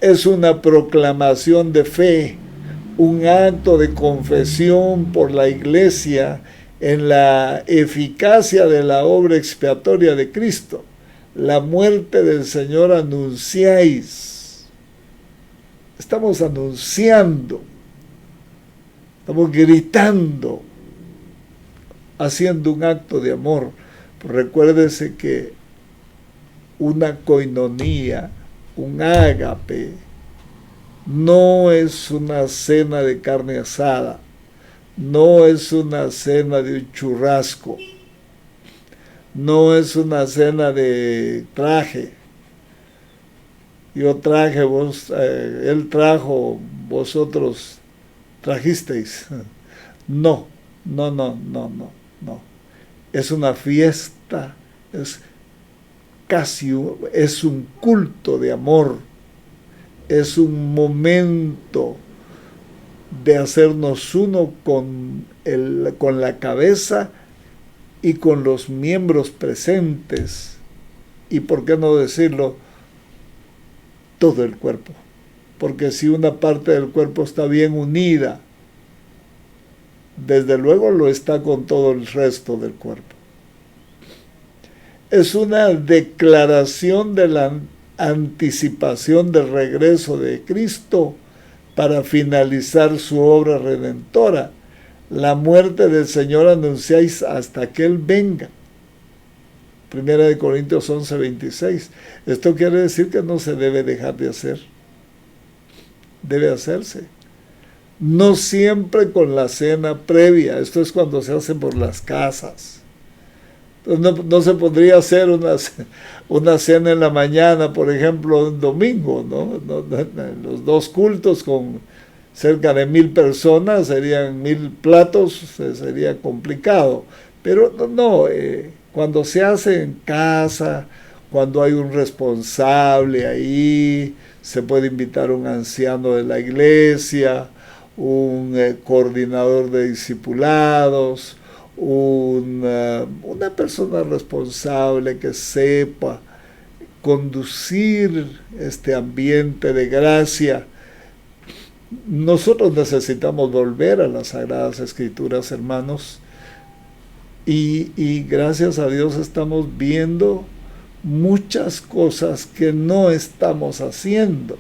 Es una proclamación de fe, un acto de confesión por la Iglesia en la eficacia de la obra expiatoria de Cristo. La muerte del Señor anunciáis. Estamos anunciando, estamos gritando, haciendo un acto de amor. Recuérdese que una coinonía, un ágape, no es una cena de carne asada, no es una cena de un churrasco, no es una cena de traje, yo traje, él trajo, vosotros trajisteis. No, no, no, no, no, no. Es una fiesta, es un culto de amor, es un momento de hacernos uno con la cabeza y con los miembros presentes, y por qué no decirlo, todo el cuerpo, porque si una parte del cuerpo está bien unida, desde luego lo está con todo el resto del cuerpo. Es una declaración de la anticipación del regreso de Cristo para finalizar su obra redentora. La muerte del Señor anunciáis hasta que Él venga. 1 Corintios 11:26. Esto quiere decir que no se debe dejar de hacer. Debe hacerse. No siempre con la cena previa. Esto es cuando se hace por las casas. No se podría hacer una cena en la mañana, por ejemplo, un domingo, ¿no? Los dos cultos con cerca de 1000 personas, serían 1000 platos, sería complicado. Pero cuando se hace en casa, cuando hay un responsable ahí, se puede invitar a un anciano de la iglesia, un coordinador de discipulados, una persona responsable que sepa conducir este ambiente de gracia. Nosotros necesitamos volver a las Sagradas Escrituras, hermanos, y gracias a Dios estamos viendo muchas cosas que no estamos haciendo,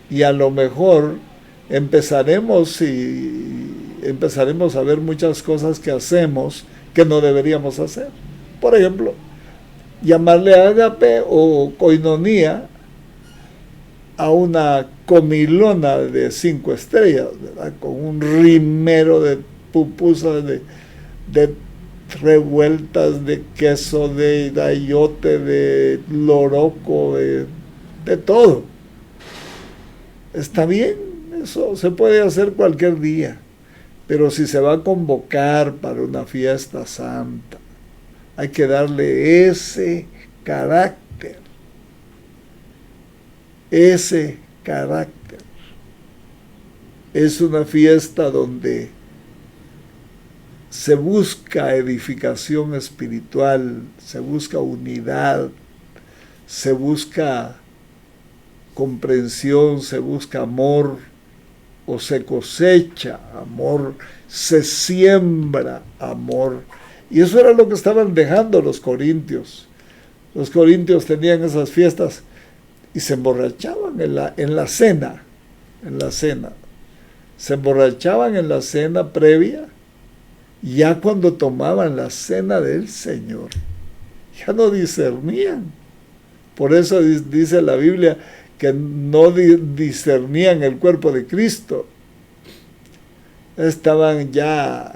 y a lo mejor empezaremos a ver muchas cosas que hacemos que no deberíamos hacer. Por ejemplo, llamarle ágape o coinonía a una comilona de 5 estrellas, ¿verdad? Con un rimero de pupusas, de revueltas, de queso, de dayote, de loroco, de todo. Está bien, eso se puede hacer cualquier día, pero si se va a convocar para una fiesta santa, hay que darle ese carácter. Ese carácter. Es una fiesta donde se busca edificación espiritual, se busca unidad, se busca comprensión, se busca amor, o se cosecha amor, se siembra amor. Y eso era lo que estaban dejando los corintios. Los corintios tenían esas fiestas y se emborrachaban en la cena. Se emborrachaban en la cena previa, ya cuando tomaban la cena del Señor. Ya no discernían. Por eso dice la Biblia que no discernían el cuerpo de Cristo. Estaban ya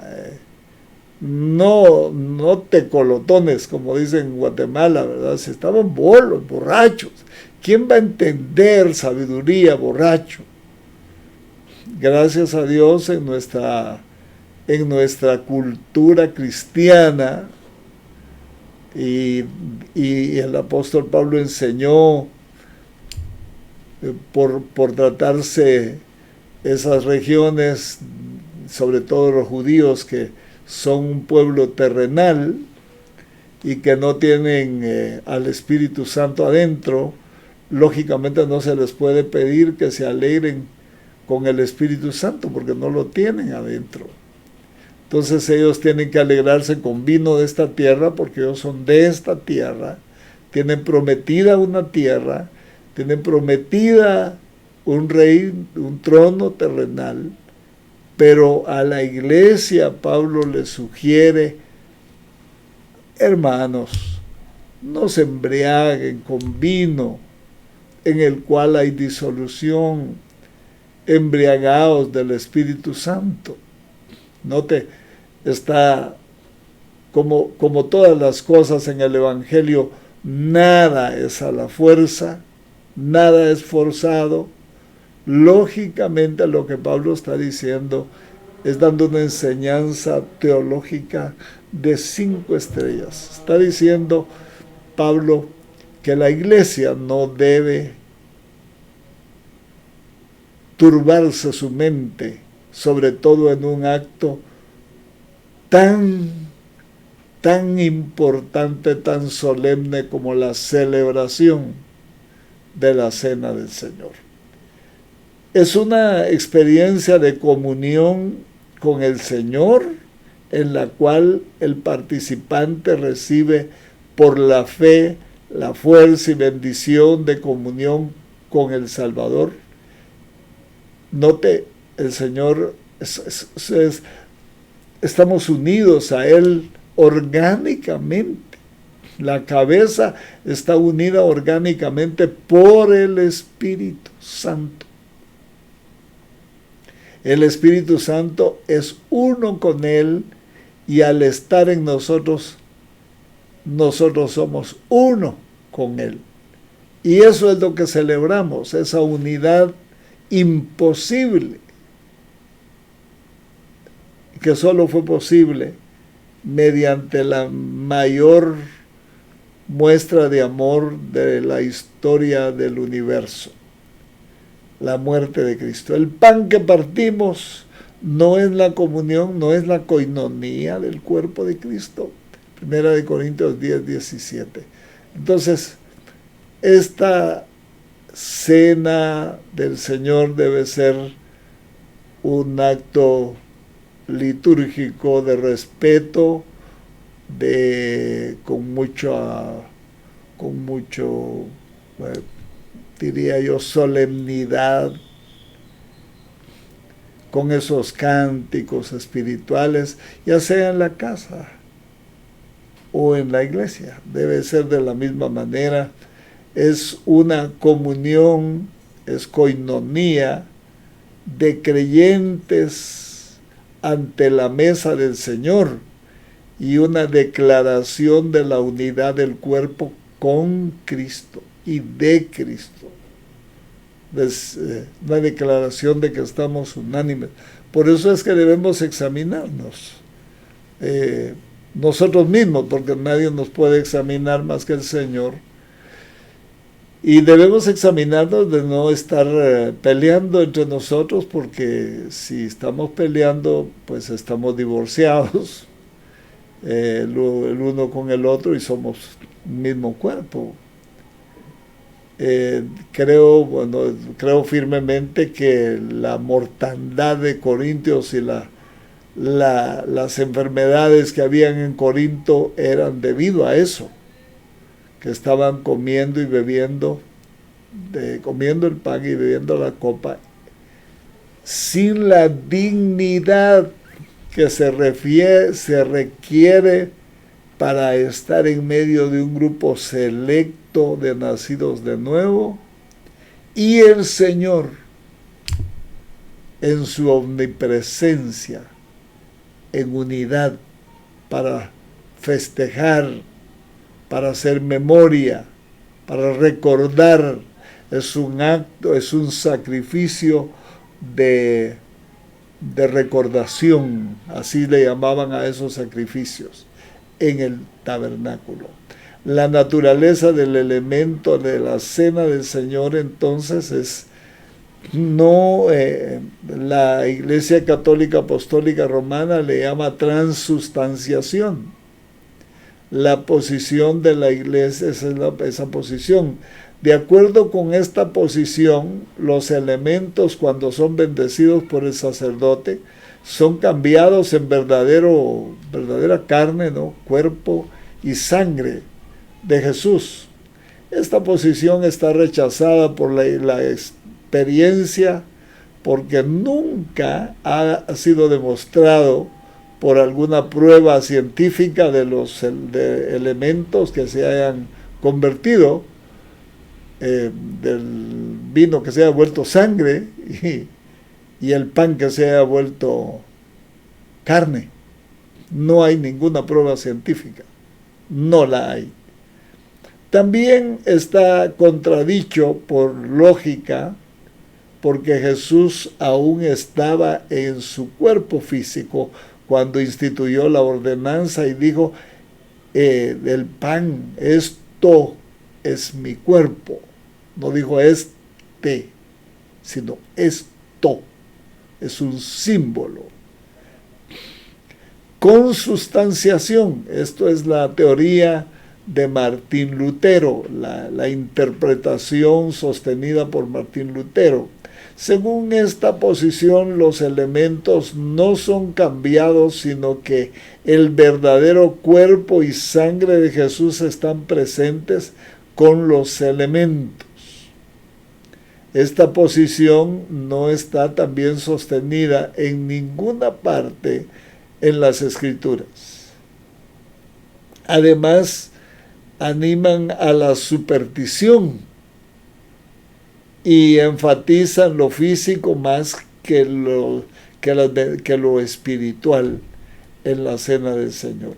no tecolotones, como dicen en Guatemala, ¿verdad? Se estaban bolos, borrachos. ¿Quién va a entender sabiduría borracho? Gracias a Dios en nuestra cultura cristiana, y el apóstol Pablo enseñó, por tratarse esas regiones, sobre todo los judíos, que son un pueblo terrenal y que no tienen al Espíritu Santo adentro, lógicamente no se les puede pedir que se alegren con el Espíritu Santo porque no lo tienen adentro. Entonces ellos tienen que alegrarse con vino de esta tierra porque ellos son de esta tierra, tienen prometida una tierra, tienen prometida un rey, un trono terrenal, pero a la iglesia Pablo le sugiere: hermanos, no se embriaguen con vino en el cual hay disolución, embriagaos del Espíritu Santo. Note, está como todas las cosas en el Evangelio, nada es a la fuerza, nada es forzado. Lógicamente lo que Pablo está diciendo es dando una enseñanza teológica de 5 estrellas. Está diciendo Pablo que la iglesia no debe turbarse su mente, sobre todo en un acto tan importante, tan solemne como la celebración de la Cena del Señor. Es una experiencia de comunión con el Señor en la cual el participante recibe por la fe la fuerza y bendición de comunión con el Salvador. Note, el Señor, estamos unidos a Él orgánicamente. La cabeza está unida orgánicamente por el Espíritu Santo. El Espíritu Santo es uno con Él y al estar en nosotros, nosotros somos uno con Él. Y eso es lo que celebramos, esa unidad imposible, que solo fue posible mediante la mayor muestra de amor de la historia del universo, la muerte de Cristo. El pan que partimos no es la comunión, no es la coinonía del cuerpo de Cristo. 1 Corintios 10, 17. Entonces, esta cena del Señor debe ser un acto litúrgico de respeto, con mucho, diría yo, solemnidad, con esos cánticos espirituales, ya sea en la casa o en la iglesia. Debe ser de la misma manera. Es una comunión, es coinonía de creyentes ante la mesa del Señor y una declaración de la unidad del cuerpo con Cristo y de Cristo. Una declaración de que estamos unánimes. Por eso es que debemos examinarnos nosotros mismos, porque nadie nos puede examinar más que el Señor. Y debemos examinarnos de no estar peleando entre nosotros, porque si estamos peleando, pues estamos divorciados el uno con el otro y somos un mismo cuerpo. Creo firmemente que la mortandad de Corintios y las enfermedades que habían en Corinto eran debido a eso, que estaban comiendo y bebiendo, comiendo el pan y bebiendo la copa, sin la dignidad que se requiere para estar en medio de un grupo selecto de nacidos de nuevo, y el Señor en su omnipresencia, en unidad, para festejar, para hacer memoria, para recordar. Es un acto, es un sacrificio de recordación, así le llamaban a esos sacrificios en el tabernáculo. La naturaleza del elemento de la cena del Señor entonces es la Iglesia Católica Apostólica Romana le llama transustanciación. La posición de la Iglesia es esa posición. De acuerdo con esta posición, los elementos, cuando son bendecidos por el sacerdote, son cambiados en verdadera carne, ¿no? Cuerpo y sangre de Jesús. Esta posición está rechazada por la experiencia, porque nunca ha sido demostrado por alguna prueba científica de los elementos que se hayan convertido, del vino que se haya vuelto sangre y el pan que se haya vuelto carne. No hay ninguna prueba científica, no la hay. También está contradicho por lógica, porque Jesús aún estaba en su cuerpo físico cuando instituyó la ordenanza y dijo, del pan, esto es mi cuerpo. No dijo este, sino esto. Es un símbolo. Consubstanciación, esto es la teoría de Martín Lutero, la interpretación sostenida por Martín Lutero. Según esta posición, los elementos no son cambiados, sino que el verdadero cuerpo y sangre de Jesús están presentes con los elementos. Esta posición no está también sostenida en ninguna parte en las Escrituras. Además, animan a la superstición y enfatizan lo físico más que lo espiritual en la Cena del Señor.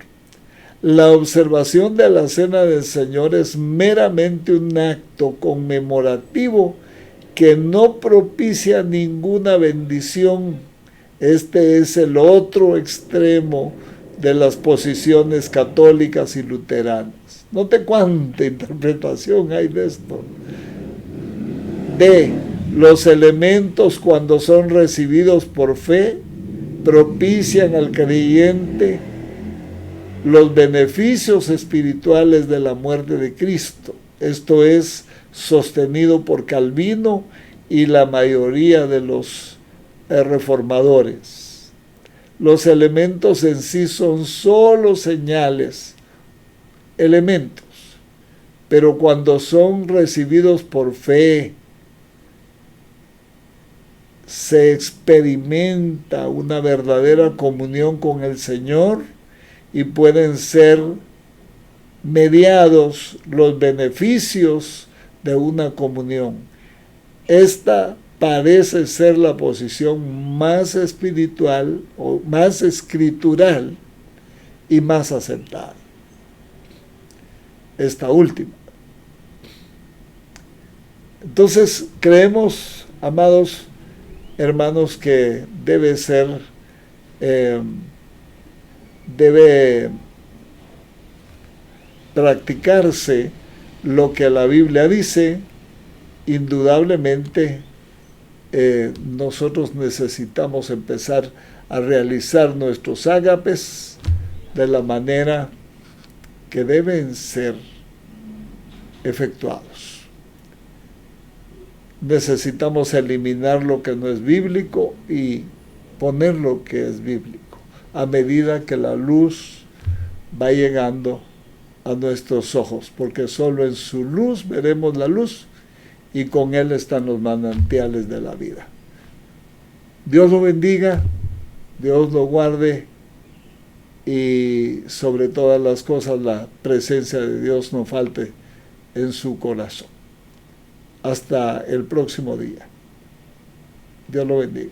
La observación de la Cena del Señor es meramente un acto conmemorativo que no propicia ninguna bendición. Este es el otro extremo de las posiciones católicas y luteranas. Note cuánta interpretación hay de esto. Los elementos, cuando son recibidos por fe, propician al creyente los beneficios espirituales de la muerte de Cristo. Esto es sostenido por Calvino y la mayoría de los reformadores. Los elementos en sí son solo señales, elementos, pero cuando son recibidos por fe, se experimenta una verdadera comunión con el Señor y pueden ser mediados los beneficios de una comunión. Esta parece ser la posición más espiritual o más escritural y más aceptada. Esta última. Entonces, creemos, amados hermanos, que debe practicarse lo que la Biblia dice. Indudablemente, nosotros necesitamos empezar a realizar nuestros ágapes de la manera que deben ser efectuados. Necesitamos eliminar lo que no es bíblico y poner lo que es bíblico, a medida que la luz va llegando a nuestros ojos, porque solo en su luz veremos la luz y con él están los manantiales de la vida. Dios lo bendiga, Dios lo guarde y sobre todas las cosas la presencia de Dios no falte en su corazón. Hasta el próximo día. Dios lo bendiga.